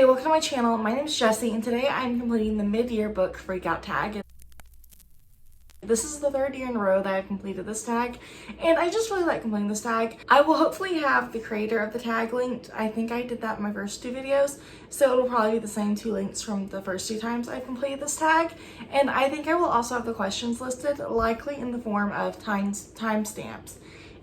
welcome to my channel. My name is Jessie and today I'm completing the mid-year book Freakout tag. This is the third year in a row that I've completed this tag, and I just really like completing this tag. I will hopefully have the creator of the tag linked. I think I did that in my first two videos, so it'll probably be the same two links from the first two times I completed this tag. And I think I will also have the questions listed, likely in the form of timestamps.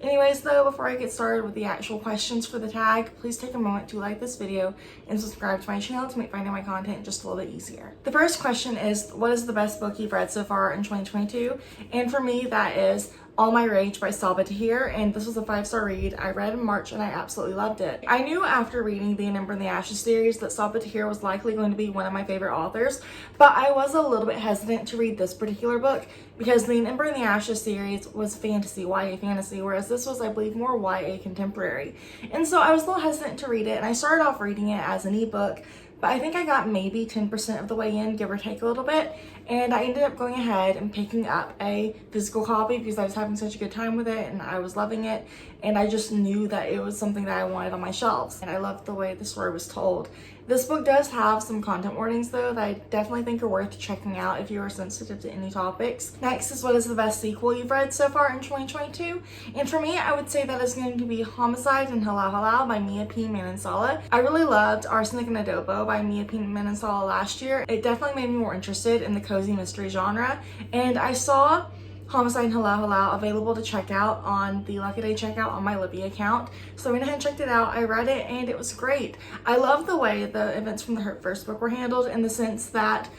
Anyways though, before I get started with the actual questions for the tag, please take a moment to like this video and subscribe to my channel to make finding my content just a little bit easier. The first question is, what is the best book you've read so far in 2022? And for me, that is All My Rage by Sabaa Tahir, and this was a 5-star read. I read in March and I absolutely loved it. I knew after reading the Ember and the Ashes series that Sabaa Tahir was likely going to be one of my favorite authors, but I was a little bit hesitant to read this particular book because the Ember and the Ashes series was fantasy, YA fantasy, whereas this was, I believe, more YA contemporary. And so I was a little hesitant to read it, and I started off reading it as an ebook, but I think I got maybe 10% of the way in, give or take a little bit, and I ended up going ahead and picking up a physical copy because I was having such a good time with it and I was loving it, and I just knew that it was something that I wanted on my shelves, and I loved the way the story was told. This book does have some content warnings though that I definitely think are worth checking out if you are sensitive to any topics. Next is, what is the best sequel you've read so far in 2022? And for me, I would say that is going to be Homicide and Halal Halal by Mia P. Manansala. I really loved Arsenic and Adobo by Mia P. Manansala last year. It definitely made me more interested in the cozy mystery genre, and I saw Homicide and Halal Halal available to check out on the Lucky Day checkout on my Libby account. So I went ahead and checked it out. I read it and it was great. I love the way the events from the first book were handled, in the sense that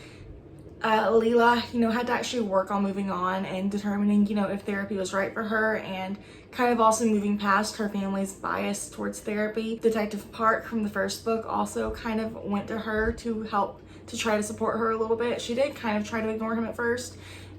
Leela, had to actually work on moving on and determining, if therapy was right for her, and kind of also moving past her family's bias towards therapy. Detective Park from the first book also kind of went to her to help to try to support her a little bit. She did kind of try to ignore him at first.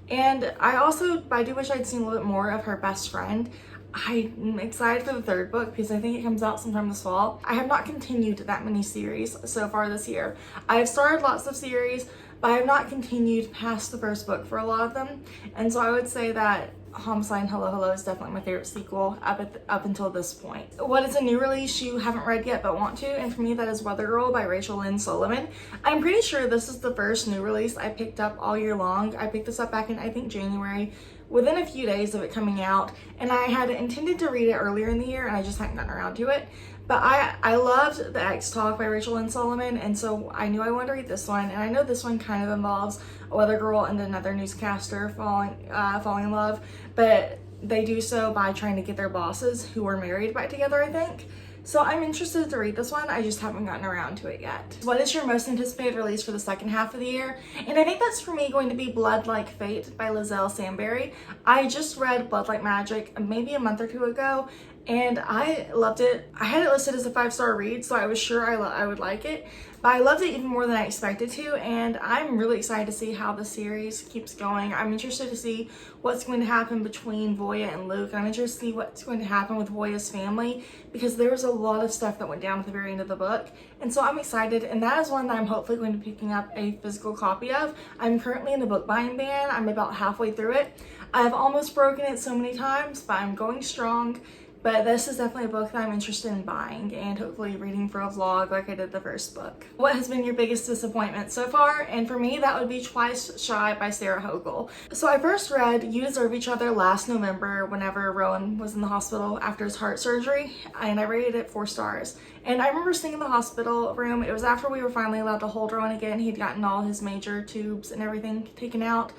And I do wish I'd seen a little bit more of her best friend. I'm excited for the third book because I think it comes out sometime this fall. I have not continued that many series so far this year. I have started lots of series, but I have not continued past the first book for a lot of them. And so I would say that Homicide and Hello Hello is definitely my favorite sequel up until this point. What is a new release you haven't read yet but want to? And for me, that is Weather Girl by Rachel Lynn Solomon. I'm pretty sure this is the first new release I picked up all year long. I picked this up back in, I think, January, within a few days of it coming out, and I had intended to read it earlier in the year and I just hadn't gotten around to it. But I loved The X Talk by Rachel Lynn Solomon, and so I knew I wanted to read this one, and I know this one kind of involves a weather girl and another newscaster falling in love, but they do so by trying to get their bosses, who are married, back together, I think. So I'm interested to read this one. I just haven't gotten around to it yet. What is your most anticipated release for the second half of the year? And I think that's for me going to be Blood Like Fate by Lizelle Samberry. I just read Blood Like Magic maybe a month or two ago, and I loved it. I had it listed as a 5-star read, so I was sure I would like it, but I loved it even more than I expected to, and I'm really excited to see how the series keeps going. I'm interested to see what's going to happen between Voya and Luke, and I'm interested to see what's going to happen with Voya's family, because there was a lot of stuff that went down at the very end of the book, and so I'm excited, and that is one that I'm hopefully going to be picking up a physical copy of. I'm currently in the book buying ban. I'm about halfway through it. I've almost broken it so many times, but I'm going strong. But this is definitely a book that I'm interested in buying and hopefully reading for a vlog like I did the first book. What has been your biggest disappointment so far? And for me, that would be Twice Shy by Sarah Hogle. So I first read You Deserve Each Other last November whenever Rowan was in the hospital after his heart surgery, and I rated it 4 stars. And I remember sitting in the hospital room. It was after we were finally allowed to hold Rowan again. He'd gotten all his major tubes and everything taken out,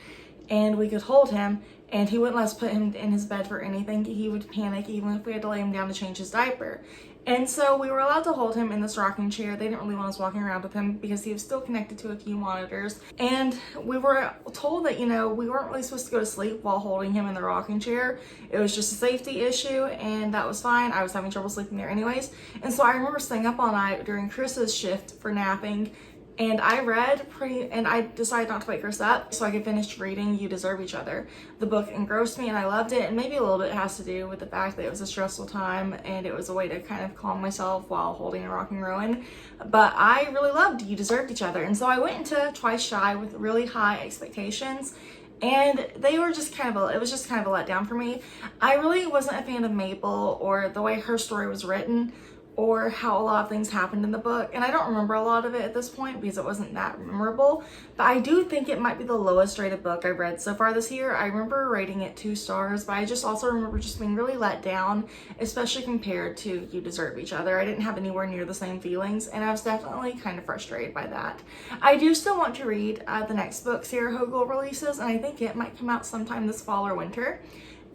and we could hold him, and he wouldn't let us put him in his bed for anything. He would panic even if we had to lay him down to change his diaper. And so we were allowed to hold him in this rocking chair. They didn't really want us walking around with him because he was still connected to a few monitors. And we were told that, we weren't really supposed to go to sleep while holding him in the rocking chair. It was just a safety issue, and that was fine. I was having trouble sleeping there anyways. And so I remember staying up all night during Chris's shift for napping, and I decided not to wake Chris up so I could finish reading You Deserve Each Other. The book engrossed me and I loved it, and maybe a little bit has to do with the fact that it was a stressful time and it was a way to kind of calm myself while holding and rocking Rowan. But I really loved You Deserved Each Other, and so I went into Twice Shy with really high expectations, and they were just it was just kind of a letdown for me. I really wasn't a fan of Maple or the way her story was written, or how a lot of things happened in the book, and I don't remember a lot of it at this point because it wasn't that memorable, but I do think it might be the lowest rated book I've read so far this year. I remember rating it 2 stars, but I just also remember just being really let down, especially compared to You Deserve Each Other. I didn't have anywhere near the same feelings, and I was definitely kind of frustrated by that. I do still want to read the next book Sarah Hogle releases, and I think it might come out sometime this fall or winter,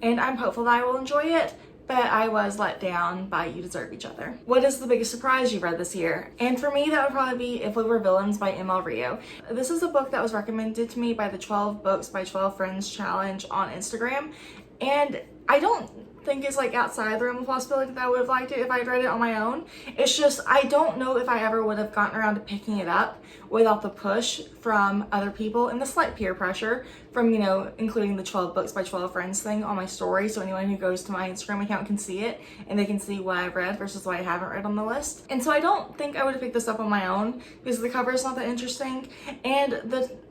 and I'm hopeful that I will enjoy it. But I was let down by You Deserve Each Other. What is the biggest surprise you've read this year? And for me, that would probably be If We Were Villains by M.L. Rio. This is a book that was recommended to me by the 12 Books by 12 Friends challenge on Instagram. And I don't think it's like outside the realm of possibility that I would have liked it if I'd read it on my own. It's just, I don't know if I ever would have gotten around to picking it up without the push from other people and the slight peer pressure from, you know, including the 12 Books by 12 Friends thing on my story, so anyone who goes to my Instagram account can see it and they can see what I've read versus what I haven't read on the list. And so I don't think I would have picked this up on my own because the cover is not that interesting, and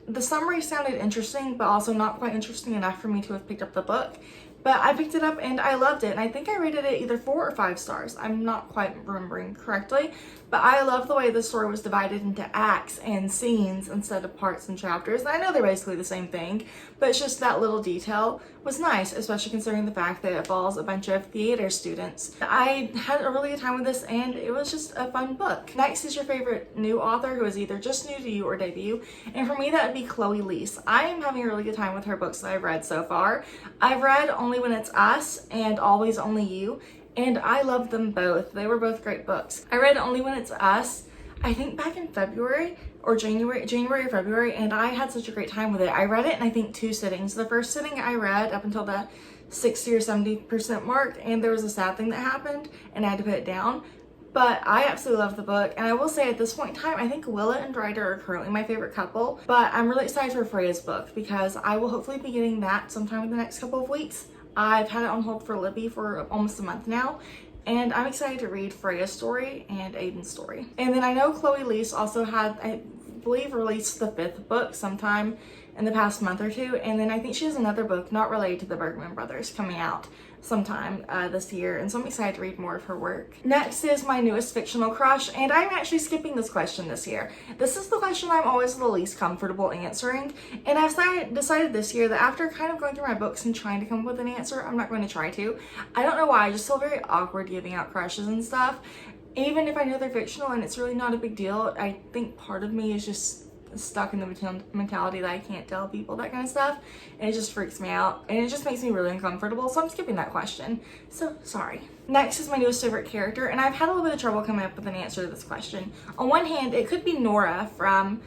the summary sounded interesting but also not quite interesting enough for me to have picked up the book. But I picked it up and I loved it, and I think I rated it either 4 or 5 stars. I'm not quite remembering correctly, but I love the way the story was divided into acts and scenes instead of parts and chapters. And I know they're basically the same thing, but it's just that little detail was nice, especially considering the fact that it follows a bunch of theater students. I had a really good time with this, and it was just a fun book. Next is your favorite new author who is either just new to you or debut, and for me that would be Chloe Leese. I am having a really good time with her books that I've read so far. I've read Only When It's Us and Always Only You, and I loved them both. They were both great books. I read Only When It's Us, I think back in February or January or February, and I had such a great time with it. I read it in I think 2 sittings. The first sitting I read up until the 60 or 70% mark, and there was a sad thing that happened and I had to put it down. But I absolutely love the book, and I will say at this point in time, I think Willa and Ryder are currently my favorite couple, but I'm really excited for Freya's book because I will hopefully be getting that sometime in the next couple of weeks. I've had it on hold for Libby for almost a month now, and I'm excited to read Freya's story and Aiden's story. And then I know Chloe Leese also had, I believe, released the 5th book sometime in the past month or 2, and then I think she has another book not related to the Bergman brothers coming out sometime this year, and so I'm excited to read more of her work. Next is my newest fictional crush, and I'm actually skipping this question this year. This is the question I'm always the least comfortable answering, and I've decided this year that after kind of going through my books and trying to come up with an answer, I'm not going to try to. I don't know why, I just feel very awkward giving out crushes and stuff. Even if I know they're fictional and it's really not a big deal, I think part of me is just stuck in the mentality that I can't tell people that kind of stuff, and it just freaks me out and it just makes me really uncomfortable, so I'm skipping that question, so sorry. Next is my newest favorite character, and I've had a little bit of trouble coming up with an answer to this question. On one hand, it could be Nora from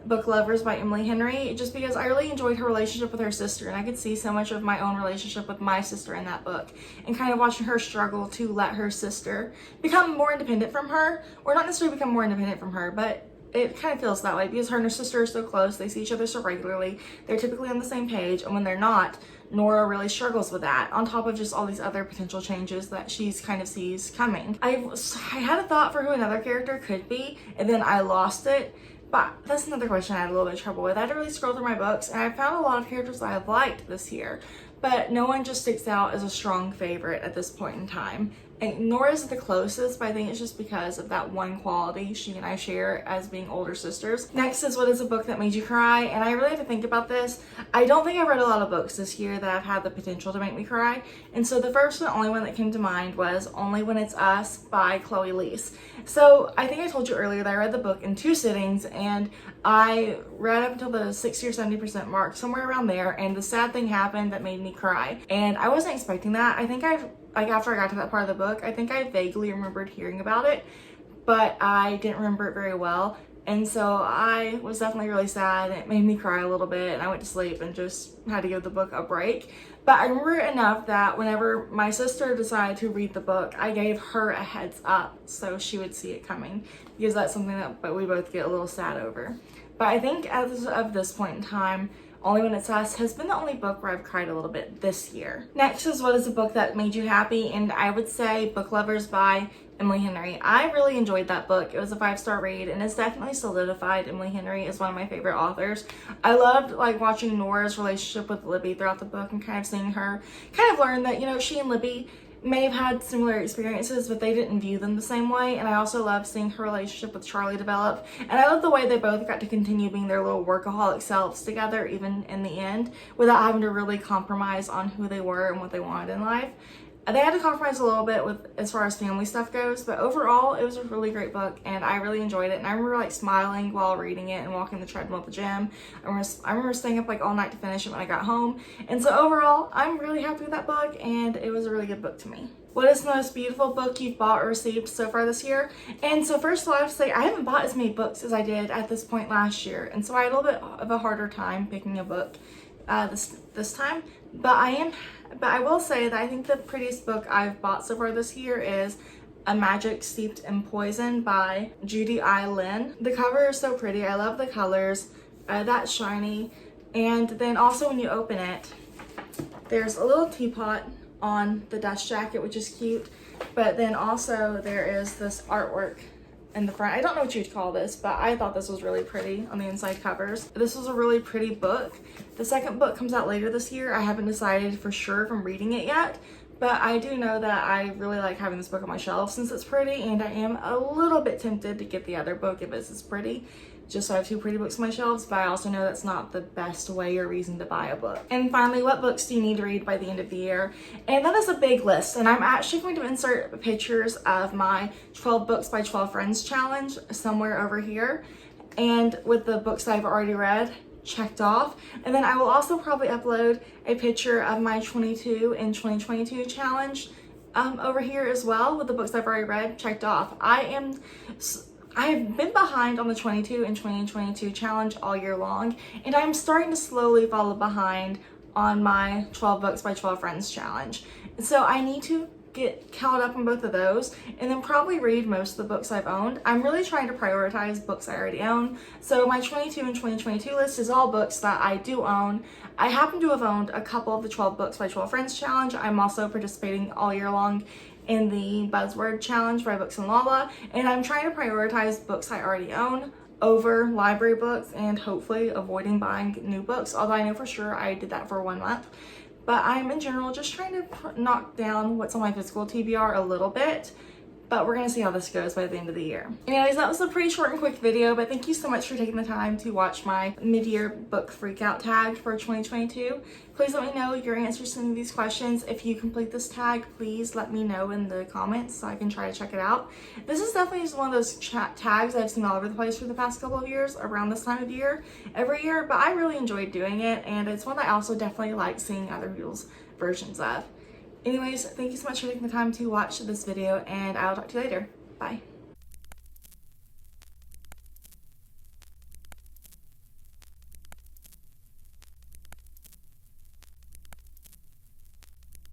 Book Lovers by Emily Henry, just because I really enjoyed her relationship with her sister, and I could see so much of my own relationship with my sister in that book, and kind of watching her struggle to let her sister become more independent from her, or not necessarily become more independent from her, but it kind of feels that way because her and her sister are so close, they see each other so regularly, they're typically on the same page, and when they're not, Nora really struggles with that, on top of just all these other potential changes that she's kind of sees coming. I had a thought for who another character could be, and then I lost it, but that's another question I had a little bit of trouble with. I had to really scroll through my books, and I found a lot of characters that I've liked this year, but no one just sticks out as a strong favorite at this point in time. And Nora's the closest, but I think it's just because of that one quality she and I share as being older sisters. Next is what is a book that made you cry, and I really had to think about this. I don't think I've read a lot of books this year that have had the potential to make me cry, and so the first and only one that came to mind was Only When It's Us by Chloe Leese. So I think I told you earlier that I read the book in 2 sittings, and I read up until the 60 or 70% mark, somewhere around there, and the sad thing happened that made me cry, and I wasn't expecting that. I think after I got to that part of the book, I think I vaguely remembered hearing about it, but I didn't remember it very well. And so I was definitely really sad. It made me cry a little bit, and I went to sleep and just had to give the book a break. But I remember enough that whenever my sister decided to read the book, I gave her a heads up so she would see it coming, because that's something that we both get a little sad over. But I think as of this point in time, Only When It's Us has been the only book where I've cried a little bit this year. Next is what is a book that made you happy, and I would say Book Lovers by Emily Henry. I really enjoyed that book. It was a 5-star read, and it's definitely solidified Emily Henry is one of my favorite authors. I loved watching Nora's relationship with Libby throughout the book and kind of seeing her kind of learn that, you know, she and Libby may have had similar experiences, but they didn't view them the same way. And I also love seeing her relationship with Charlie develop. And I love the way they both got to continue being their little workaholic selves together, even in the end, without having to really compromise on who they were and what they wanted in life. They had to compromise a little bit with as far as family stuff goes, but overall it was a really great book and I really enjoyed it. And I remember like smiling while reading it and walking the treadmill at the gym. I remember staying up like all night to finish it when I got home. And so overall, I'm really happy with that book and it was a really good book to me. What is the most beautiful book you've bought or received so far this year? And so first of all, I have to say I haven't bought as many books as I did at this point last year. And so I had a little bit of a harder time picking a book this time, but I will say that I think the prettiest book I've bought so far this year is A Magic Steeped in Poison by Judy I. Lin. The cover is so pretty. I love the colors. That's shiny. And then also when you open it, there's a little teapot on the dust jacket, which is cute. But then also there is this artwork in the front. I don't know what you'd call this, but I thought this was really pretty on the inside covers. This was a really pretty book. The second book comes out later this year. I haven't decided for sure if I'm reading it yet, but I do know that I really like having this book on my shelf since it's pretty, and I am a little bit tempted to get the other book if it's as pretty, just so I have two pretty books on my shelves, but I also know that's not the best way or reason to buy a book. And finally, what books do you need to read by the end of the year? And that is a big list, and I'm actually going to insert pictures of my 12 books by 12 friends challenge somewhere over here, and with the books I've already read checked off. And then I will also probably upload a picture of my 22 in 2022 challenge over here as well with the books I've already read checked off. I have been behind on the 22 and 2022 challenge all year long, and I'm starting to slowly follow behind on my 12 books by 12 friends challenge. And so I need to get caught up on both of those and then probably read most of the books I've owned. I'm really trying to prioritize books I already own. So my 22 and 2022 list is all books that I do own. I happen to have owned a couple of the 12 books by 12 friends challenge. I'm also participating all year long in the Buzzword challenge by Books and Lala, and I'm trying to prioritize books I already own over library books and hopefully avoiding buying new books, although I know for sure I did that for 1 month. But I'm in general just trying to knock down what's on my physical TBR a little bit, but we're gonna see how this goes by the end of the year. Anyways, that was a pretty short and quick video, but thank you so much for taking the time to watch my mid-year book freakout tag for 2022. Please let me know your answers to some of these questions. If you complete this tag, please let me know in the comments so I can try to check it out. This is definitely just one of those tags I've seen all over the place for the past couple of years around this time of year, every year, but I really enjoyed doing it, and it's one that I also definitely like seeing other people's versions of. Anyways, thank you so much for taking the time to watch this video, and I'll talk to you later. Bye.